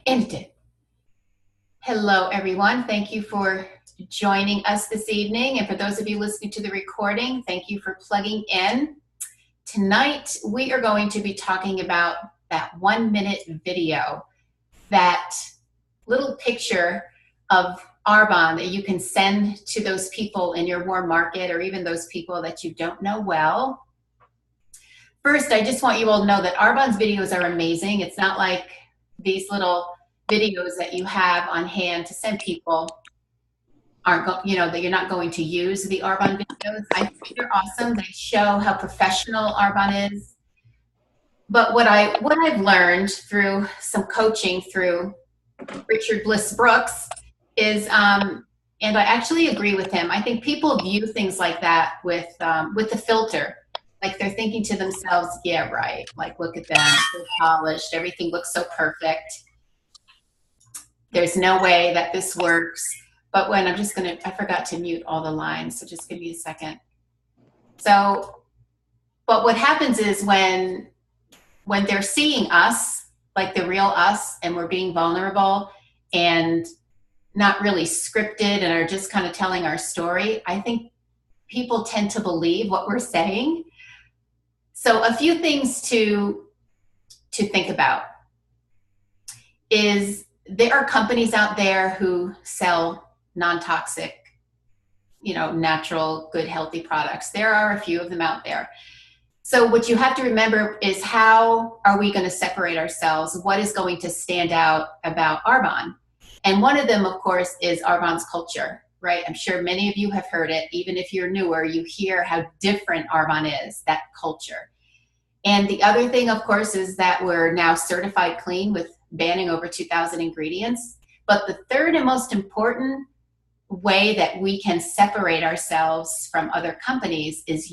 And it did. Hello, everyone. Thank you for joining us this evening. And for those of you listening to the recording, thank you for plugging in. Tonight, we are going to be talking about that 1-minute video, that little picture of Arbonne that you can send to those people in your warm market or even those people that you don't know well. First, I just want you all to know that Arbonne's videos are amazing. It's not like these little videos that you have on hand to send people aren't, that you're not going to use the Arbonne videos. I think they're awesome. They show how professional Arbonne is. But what I've learned through some coaching through Richard Bliss Brooks is, and I actually agree with him. I think people view things like that with the filter. Like they're thinking to themselves, yeah, right. Like, look at them, so polished. Everything looks so perfect. There's no way that this works. But when I forgot to mute all the lines, so just give me a second. So, but what happens is when they're seeing us, like the real us, and we're being vulnerable and not really scripted and are just kind of telling our story, I think people tend to believe what we're saying. So a few things to think about is there are companies out there who sell non-toxic, natural, good, healthy products. There are a few of them out there. So what you have to remember is, how are we going to separate ourselves? What is going to stand out about Arbonne? And one of them, of course, is Arbonne's culture, right? I'm sure many of you have heard it. Even if you're newer, you hear how different Arbonne is, that culture. And the other thing, of course, is that we're now certified clean with banning over 2,000 ingredients. But the third and most important way that we can separate ourselves from other companies is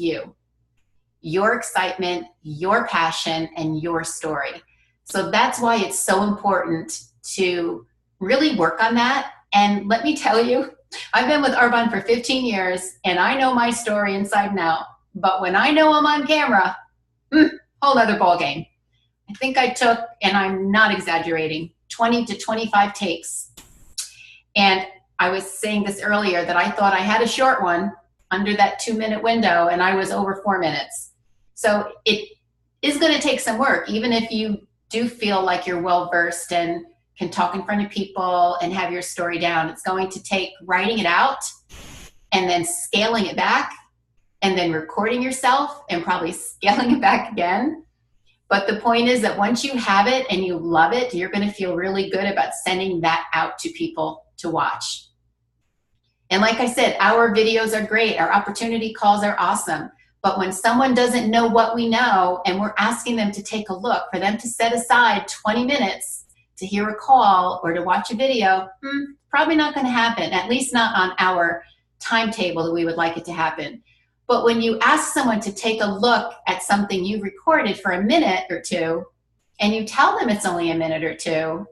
your excitement, your passion, and your story. So that's why it's so important to really work on that. And let me tell you, I've been with Arbonne for 15 years and I know my story inside and out. But when I know I'm on camera, whole other ballgame. I think I took, and I'm not exaggerating, 20 to 25 takes. And I was saying this earlier that I thought I had a short one under that 2-minute window, and I was over 4 minutes. So it is going to take some work, even if you do feel like you're well-versed and can talk in front of people and have your story down. It's going to take writing it out and then scaling it back and then recording yourself and probably scaling it back again. But the point is that once you have it and you love it, you're going to feel really good about sending that out to people to watch. And like I said, our videos are great. Our opportunity calls are awesome. But when someone doesn't know what we know and we're asking them to take a look, for them to set aside 20 minutes to hear a call or to watch a video, probably not going to happen, at least not on our timetable that we would like it to happen. But when you ask someone to take a look at something you recorded for a minute or two, and you tell them it's only a minute or two,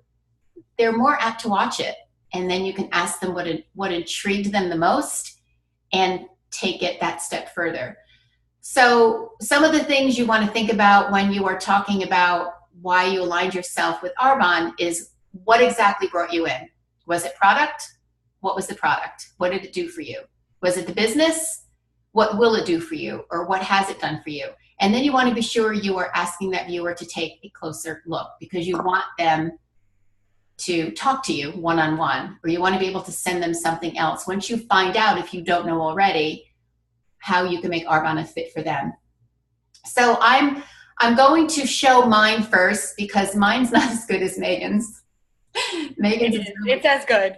they're more apt to watch it. And then you can ask them what intrigued them the most and take it that step further. So some of the things you want to think about when you are talking about why you aligned yourself with Arbonne is, what exactly brought you in? Was it product? What was the product? What did it do for you? Was it the business? What will it do for you? Or what has it done for you? And then you want to be sure you are asking that viewer to take a closer look, because you want them to talk to you one-on-one, or you want to be able to send them something else once you find out, if you don't know already, how you can make Arbonne a fit for them. So I'm going to show mine first, because mine's not as good as Megan's. It's as good.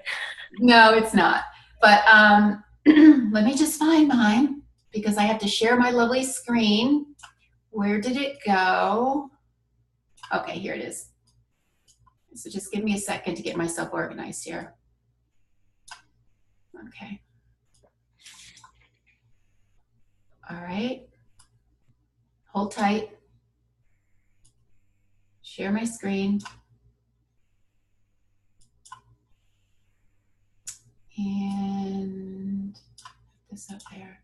No, it's not. But let me just find mine, because I have to share my lovely screen. Where did it go? Okay, here it is. So just give me a second to get myself organized here. Okay. All right. Hold tight. Share my screen. And this up there.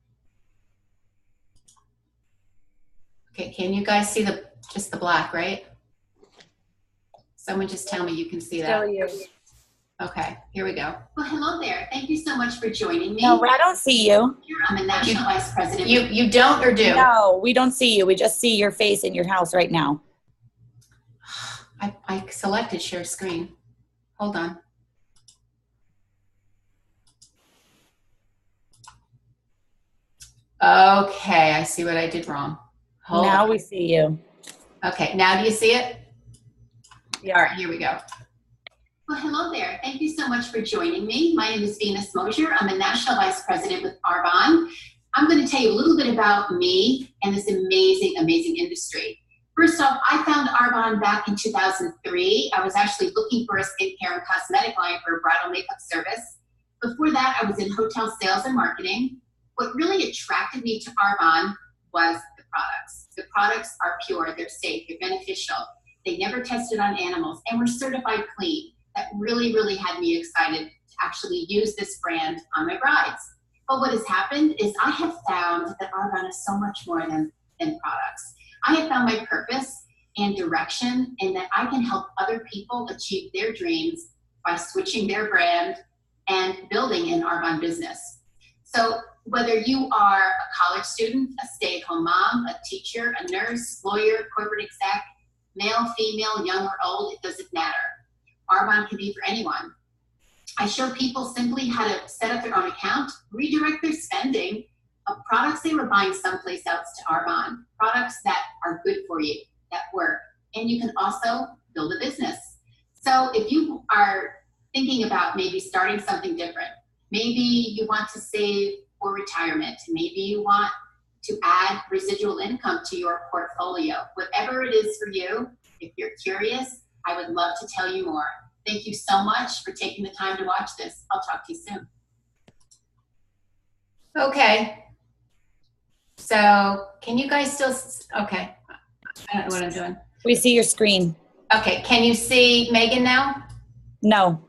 Okay, can you guys see just the black, right? Someone just tell me you can see Still that. you. Okay, here we go. Well, hello there. Thank you so much for joining me. No, I don't see you. I'm a national vice president. You don't or do? No, we don't see you. We just see your face in your house right now. I selected share screen. Hold on. Okay, I see what I did wrong. Hold now on. We see you. Okay, now do you see it? Yeah. All right, here we go. Well, hello there. Thank you so much for joining me. My name is Venus Mosier. I'm a national vice president with Arbonne. I'm going to tell you a little bit about me and this amazing, amazing industry. First off, I found Arbonne back in 2003. I was actually looking for a skincare and cosmetic line for a bridal makeup service. Before that, I was in hotel sales and marketing. What really attracted me to Arbonne was the products. The products are pure, they're safe, they're beneficial. They never tested on animals and were certified clean. That really, really had me excited to actually use this brand on my brides. But what has happened is I have found that Arbonne is so much more than products. I have found my purpose and direction in that I can help other people achieve their dreams by switching their brand and building an Arbonne business. So whether you are a college student, a stay-at-home mom, a teacher, a nurse, lawyer, corporate exec, male, female, young or old, it doesn't matter. Arbonne can be for anyone. I show people simply how to set up their own account, redirect their spending of products they were buying someplace else to Arbonne, products that are good for you, that work, and you can also build a business. So if you are thinking about maybe starting something different, maybe you want to save for retirement, maybe you want to add residual income to your portfolio, whatever it is for you, if you're curious, I would love to tell you more. Thank you so much for taking the time to watch this. I'll talk to you soon. Okay. So can you guys still, okay. I don't know what I'm doing. We see your screen. Okay, can you see Megan now? No.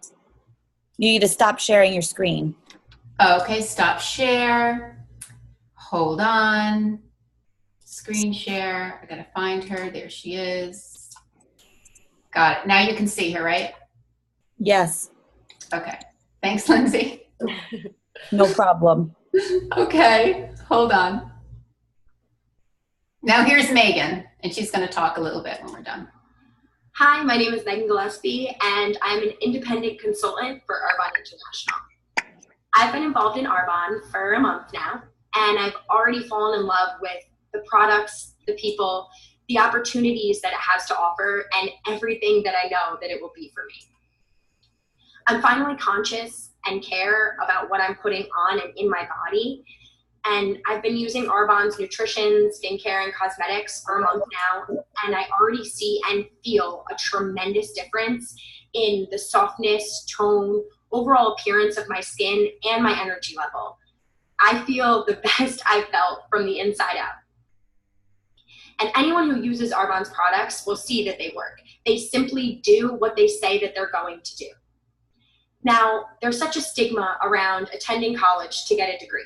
You need to stop sharing your screen. Okay, stop share. Hold on. Screen share. I gotta find her. There she is. Got it. Now you can see her, right? Yes. Okay. Thanks, Lindsay. No problem. Okay, hold on. Now here's Megan, and she's going to talk a little bit when we're done. Hi, my name is Megan Gillespie, and I'm an independent consultant for Arbonne International. I've been involved in Arbonne for a month now, and I've already fallen in love with the products, the people, the opportunities that it has to offer, and everything that I know that it will be for me. I'm finally conscious and care about what I'm putting on and in my body. And I've been using Arbonne's nutrition, skincare, and cosmetics for a month now. And I already see and feel a tremendous difference in the softness, tone, overall appearance of my skin and my energy level. I feel the best I've felt from the inside out. And anyone who uses Arbonne's products will see that they work. They simply do what they say that they're going to do. Now, there's such a stigma around attending college to get a degree.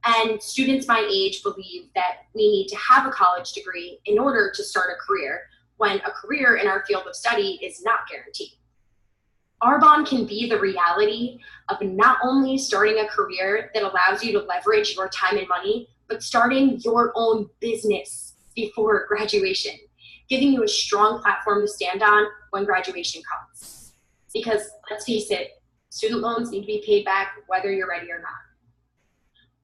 And students my age believe that we need to have a college degree in order to start a career, when a career in our field of study is not guaranteed. Arbonne can be the reality of not only starting a career that allows you to leverage your time and money, but starting your own business before graduation, giving you a strong platform to stand on when graduation comes. Because let's face it, student loans need to be paid back whether you're ready or not.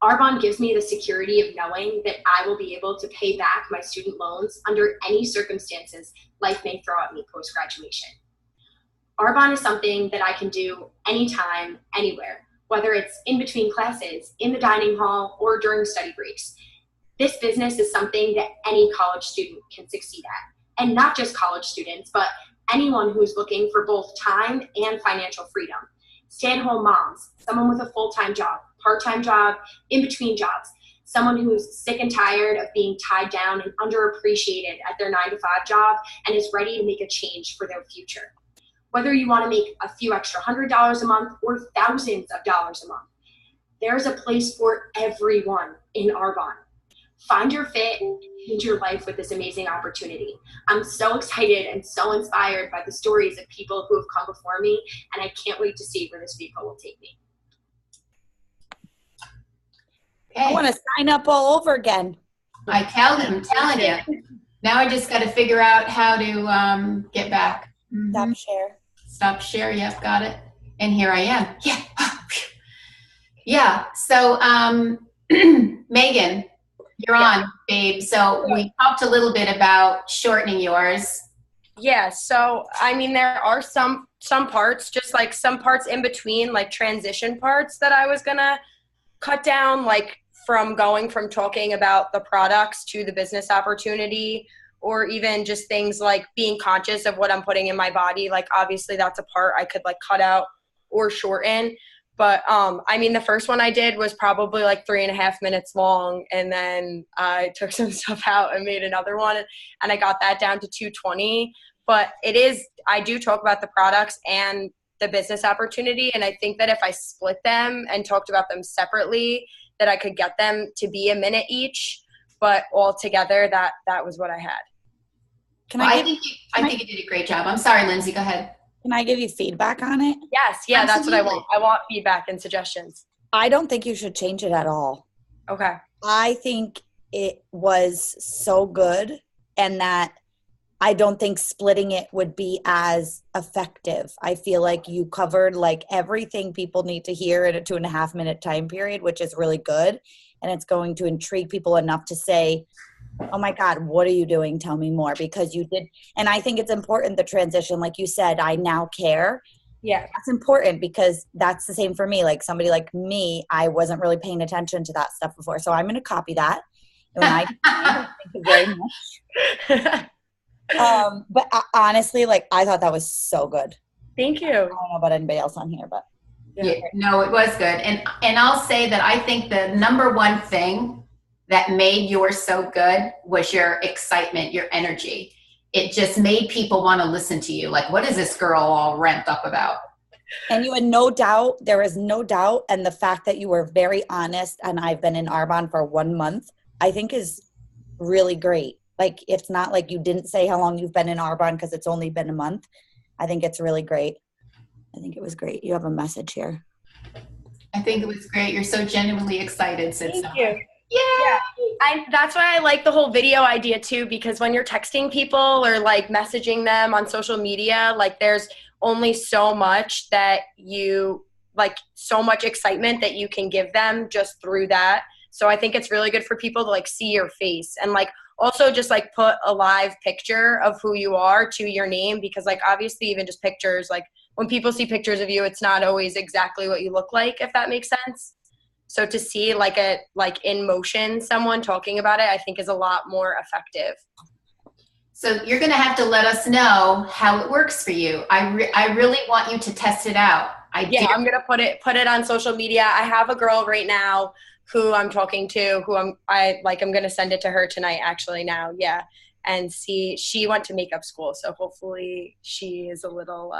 Arbonne gives me the security of knowing that I will be able to pay back my student loans under any circumstances life may throw at me post-graduation. Arbonne is something that I can do anytime, anywhere, whether it's in between classes, in the dining hall, or during study breaks. This business is something that any college student can succeed at. And not just college students, but anyone who's looking for both time and financial freedom. Stay-at-home moms, someone with a full-time job, part-time job, in-between jobs, someone who's sick and tired of being tied down and underappreciated at their 9-to-5 job and is ready to make a change for their future. Whether you want to make a few extra $100 a month or thousands of dollars a month, there's a place for everyone in Arbonne. find your fit, change your life with this amazing opportunity. I'm so excited and so inspired by the stories of people who have come before me, and I can't wait to see where this vehicle will take me. I want to sign up all over again. I'm telling you. Now I just got to figure out how to get back. Stop share. Stop share. Yep, got it. And here I am. Yeah. Yeah. So, Megan, you're on, babe. So we talked a little bit about shortening yours. Yeah. So, I mean, there are some parts, just like some parts in between, like transition parts that I was going to cut down, like from going from talking about the products to the business opportunity, or even just things like being conscious of what I'm putting in my body. Like, obviously that's a part I could like cut out or shorten. But I mean, the first one I did was probably like 3.5 minutes long. And then I took some stuff out and made another one, and I got that down to 2:20. But I do talk about the products and the business opportunity. And I think that if I split them and talked about them separately, that I could get them to be a minute each, but all together, that was what I had. I think you did a great job. I'm sorry, Lindsay, go ahead. Can I give you feedback on it? Yes. Yeah, absolutely. That's what I want. I want feedback and suggestions. I don't think you should change it at all. Okay. I think it was so good, and that I don't think splitting it would be as effective. I feel like you covered like everything people need to hear in a 2.5 minute time period, which is really good. And it's going to intrigue people enough to say, oh my God, what are you doing? Tell me more, because you did. And I think it's important, the transition, like you said, I now care. Yeah. That's important, because that's the same for me. Like somebody like me, I wasn't really paying attention to that stuff before. So I'm going to copy that. And when thank you very much. But honestly, like I thought that was so good. Thank you. I don't know about anybody else on here, but yeah, no, it was good. And I'll say that I think the number one thing that made yours so good was your excitement, your energy. It just made people want to listen to you. Like, what is this girl all ramped up about? And you had no doubt, there is no doubt. And the fact that you were very honest, and I've been in Arbonne for 1 month, I think is really great. Like, it's not like you didn't say how long you've been in Arbonne because it's only been a month. I think it's really great. I think it was great. You have a message here. I think it was great. You're so genuinely excited. Thank you. Yeah. That's why I like the whole video idea too, because when you're texting people or like messaging them on social media, like there's only so much that you like, so much excitement that you can give them just through that. So I think it's really good for people to like see your face, and like also just like put a live picture of who you are to your name, because like obviously even just pictures, like when people see pictures of you, it's not always exactly what you look like, if that makes sense. So to see like in motion someone talking about it, I think is a lot more effective. So you're going to have to let us know how it works for you. I really want you to test it out. I'm going to put it on social media. I have a girl right now who I'm talking to, who I'm going to send it to her tonight actually now. Yeah. And she went to makeup school. So hopefully she is a little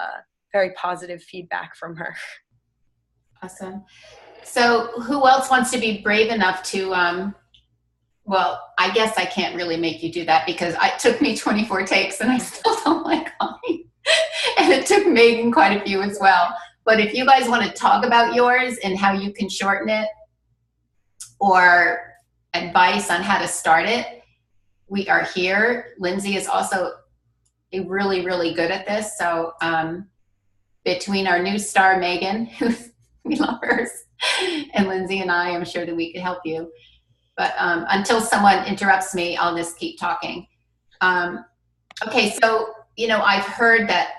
very positive feedback from her. Awesome. So who else wants to be brave enough to, well, I guess I can't really make you do that, because it took me 24 takes and I still don't like calling. And it took Megan quite a few as well. But if you guys want to talk about yours and how you can shorten it, or advice on how to start it, we are here. Lindsay is also really, really good at this. So between our new star, Megan, who we love hers, and Lindsay and I am sure that we could help you. But until someone interrupts me, I'll just keep talking. Okay, so, you know, I've heard that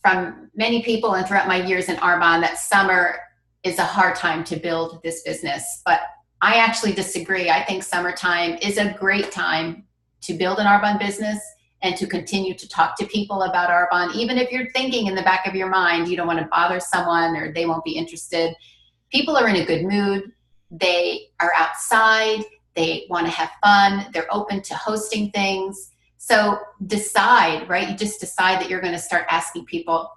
from many people and throughout my years in Arbonne that summer is a hard time to build this business. But I actually disagree. I think summertime is a great time to build an Arbonne business and to continue to talk to people about Arbonne, even if you're thinking in the back of your mind you don't want to bother someone or they won't be interested. People are in a good mood. They are outside. They want to have fun. They're open to hosting things. So decide, right? You just decide that you're going to start asking people.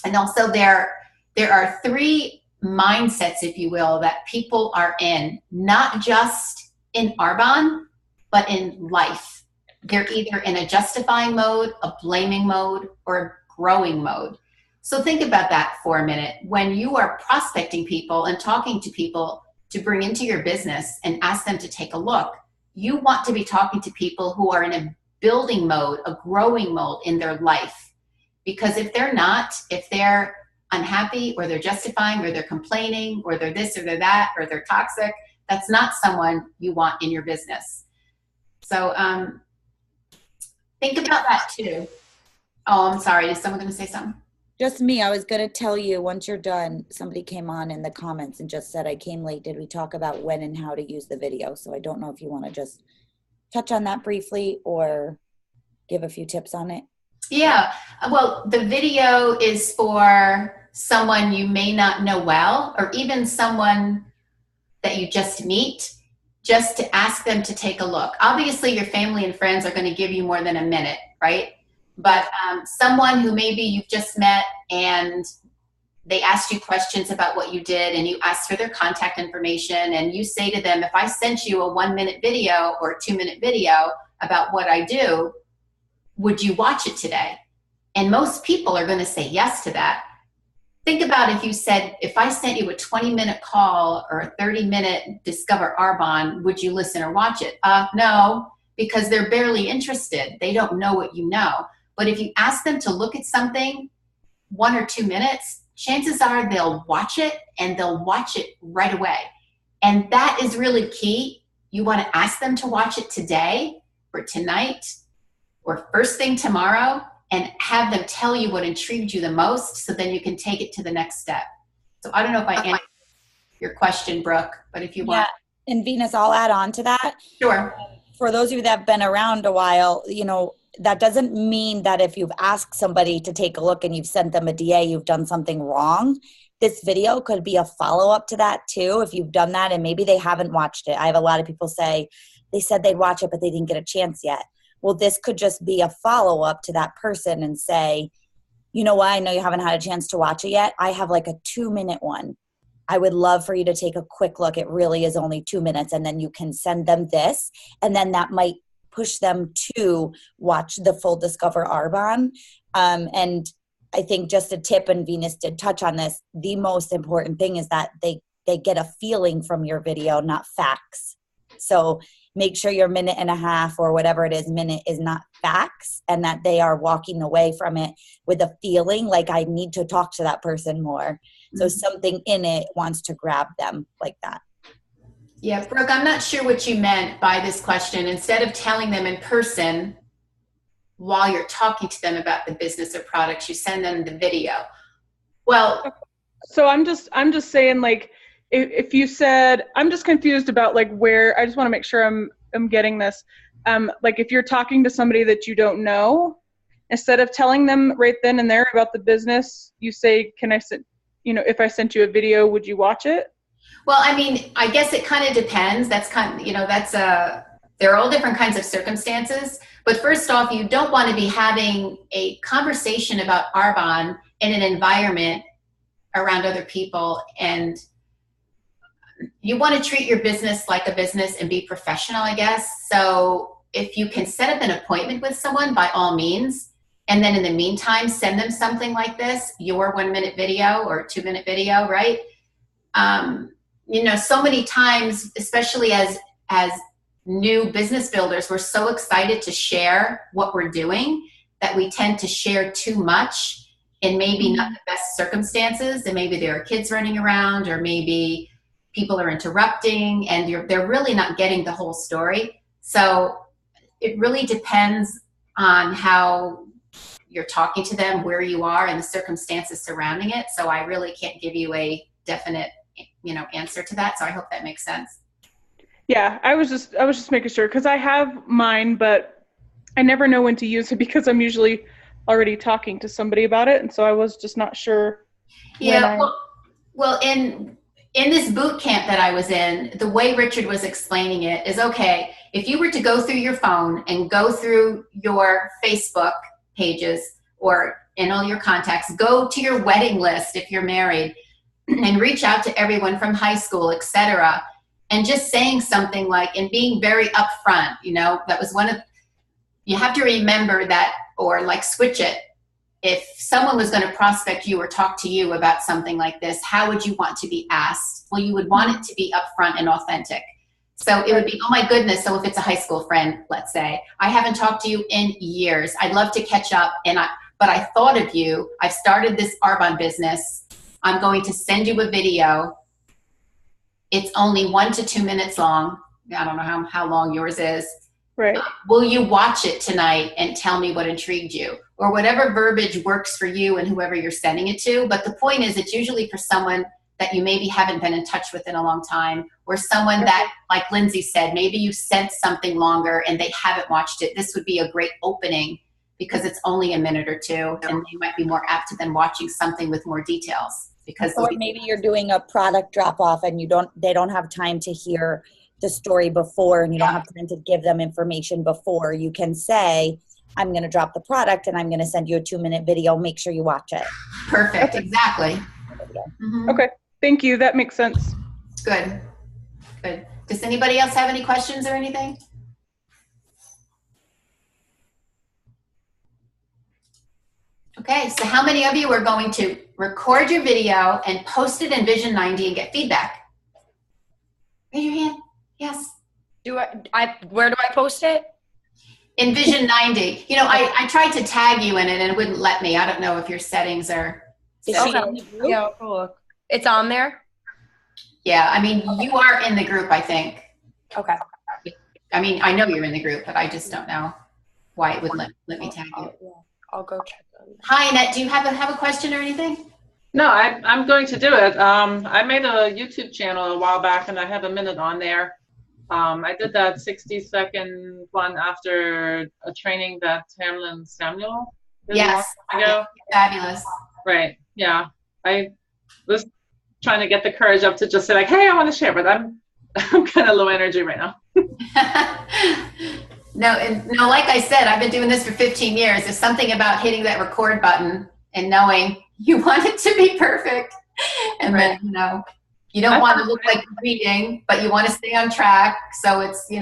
And also there are 3 mindsets, if you will, that people are in, not just in Arbonne, but in life. They're either in a justifying mode, a blaming mode, or a growing mode. So think about that for a minute. When you are prospecting people and talking to people to bring into your business and ask them to take a look, you want to be talking to people who are in a building mode, a growing mode in their life. Because if they're not, if they're unhappy or they're justifying or they're complaining or they're this or they're that or they're toxic, that's not someone you want in your business. So think about that too. Oh, I'm sorry. Is someone going to say something? Just me. I was going to tell you once you're done, somebody came on in the comments and just said, I came late. Did we talk about when and how to use the video? So I don't know if you want to just touch on that briefly or give a few tips on it. Yeah. Well, the video is for someone you may not know well, or even someone that you just meet, just to ask them to take a look. Obviously, your family and friends are going to give you more than a minute, right? But someone who maybe you've just met and they asked you questions about what you did and you asked for their contact information and you say to them, if I sent you a 1-minute video or a 2-minute video about what I do, would you watch it today? And most people are going to say yes to that. Think about if you said, if I sent you a 20-minute call or a 30-minute Discover Arbonne, would you listen or watch it? No, because they're barely interested. They don't know what you know. But if you ask them to look at something 1 or 2 minutes, chances are they'll watch it and they'll watch it right away. And that is really key. You want to ask them to watch it today or tonight or first thing tomorrow and have them tell you what intrigued you the most so then you can take it to the next step. So I don't know if I answered your question, Brooke, but if you want. Yeah, and Venus, I'll add on to that. Sure. For those of you that have been around a while, that doesn't mean that if you've asked somebody to take a look and you've sent them a DA, you've done something wrong. This video could be a follow-up to that too, if you've done that and maybe they haven't watched it. I have a lot of people say they said they'd watch it, but they didn't get a chance yet. Well, this could just be a follow-up to that person and say, you know what, I know you haven't had a chance to watch it yet. I have like a 2-minute one. I would love for you to take a quick look. It really is only 2 minutes, and then you can send them this, and then that might push them to watch the full Discover Arbonne. And I think just a tip, and Venus did touch on this, the most important thing is that they get a feeling from your video, not facts. So make sure your 1.5 minutes or whatever it is, minute is not facts, and that they are walking away from it with a feeling like I need to talk to that person more. Mm-hmm. So something in it wants to grab them like that. Yeah, Brooke, I'm not sure what you meant by this question. Instead of telling them in person while you're talking to them about the business or products, you send them the video. Well, so I'm just saying, like, if you said, I'm just confused about like where, I just want to make sure I'm getting this. Like if you're talking to somebody that you don't know, instead of telling them right then and there about the business, you say, can I send, if I sent you a video, would you watch it? Well, I mean, I guess it kind of depends. That's kind of, there are all different kinds of circumstances. But first off, you don't want to be having a conversation about Arbonne in an environment around other people. And you want to treat your business like a business and be professional, I guess. So if you can set up an appointment with someone, by all means, and then in the meantime, send them something like this, your 1-minute video or 2-minute video, right? So many times, especially as new business builders, we're so excited to share what we're doing that we tend to share too much in maybe not the best circumstances. And maybe there are kids running around, or maybe people are interrupting, and they're really not getting the whole story. So it really depends on how you're talking to them, where you are, and the circumstances surrounding it. So I really can't give you a definite answer to that. So I hope that makes sense. Yeah, I was just making sure, because I have mine, but I never know when to use it because I'm usually already talking to somebody about it, and so I was just not sure. Yeah, well, in this boot camp that I was in, the way Richard was explaining it is, okay, if you were to go through your phone and go through your Facebook pages or in all your contacts, go to your wedding list if you're married, and reach out to everyone from high school, etc., and just saying something like, and being very upfront, you know, that was one of, you have to remember that, or like switch it. If someone was going to prospect you or talk to you about something like this, how would you want to be asked? Well, you would want it to be upfront and authentic. So it would be, oh my goodness, so if it's a high school friend, let's say, I haven't talked to you in years. I'd love to catch up, but I thought of you. I've started this Arbonne business. I'm going to send you a video. It's only 1 to 2 minutes long. I don't know how long yours is. Right. Will you watch it tonight and tell me what intrigued you? Or whatever verbiage works for you and whoever you're sending it to. But the point is, it's usually for someone that you maybe haven't been in touch with in a long time, or someone that, like Lindsay said, maybe you sent something longer and they haven't watched it. This would be a great opening because it's only a minute or two, and they might be more apt to then watching something with more details. Because or maybe you're doing a product drop off and they don't have time to hear the story before, and you don't have time to give them information before. You can say, I'm going to drop the product and I'm going to send you a 2-minute video. Make sure you watch it. Perfect. Exactly. Mm-hmm. Okay. Thank you. That makes sense. Good. Good. Does anybody else have any questions or anything? Okay. So how many of you are going to record your video and post it in Vision 90 and get feedback? Raise your hand. Yes. Where do I post it? In Vision 90. You know, I tried to tag you in it and it wouldn't let me. I don't know if your settings are. Okay. Yeah, look. It's on there? Yeah, I mean, you are in the group, I think. Okay. I mean, I know you're in the group, but I just don't know why it wouldn't let me tag you. I'll go check them. Hi, Annette. Do you have a question or anything? No, I'm going to do it. I made a YouTube channel a while back, and I have a minute on there. I did that 60-second one after a training that Tamlin Samuel did a long time ago. Fabulous. Right. Yeah. I was trying to get the courage up to just say like, hey, I want to share, but I'm kind of low energy right now. No, like I said, I've been doing this for 15 years. There's something about hitting that record button and knowing you want it to be perfect. And then, you don't want to look like you're reading, but you want to stay on track. So it's, you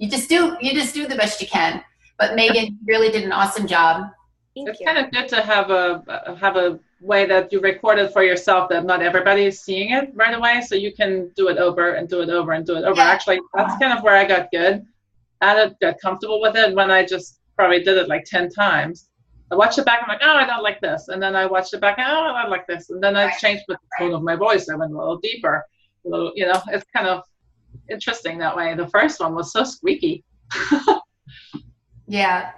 just do the best you can. But Megan, you really did an awesome job. It's kind of good to have a way that you record it for yourself, that not everybody is seeing it right away, so you can do it over and do it over and do it over. Yeah. Actually, that's kind of where I got good. I got comfortable with it when I just probably did it like 10 times. I watched it back, I'm like, oh, I don't like this. And then I watched it back, oh, I like this. And then I changed the tone of my voice. I went a little deeper. It's kind of interesting that way. The first one was so squeaky. Yeah,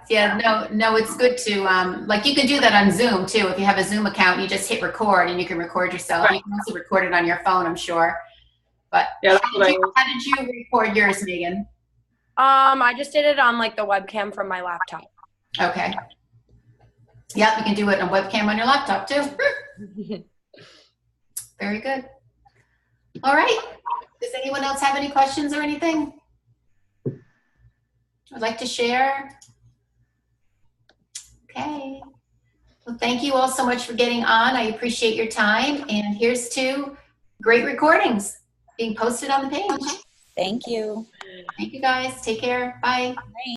no, it's good to, like you can do that on Zoom too. If you have a Zoom account, you just hit record and you can record yourself. Right. You can also record it on your phone, I'm sure. But yeah, how did you record yours, Megan? I just did it on like the webcam from my laptop. Okay. Yep, you can do it on webcam on your laptop too. Very good. All right. Does anyone else have any questions or anything I'd like to share? Okay. Well, thank you all so much for getting on. I appreciate your time. And here's to great recordings being posted on the page. Thank you. Thank you guys. Take care. Bye. Bye.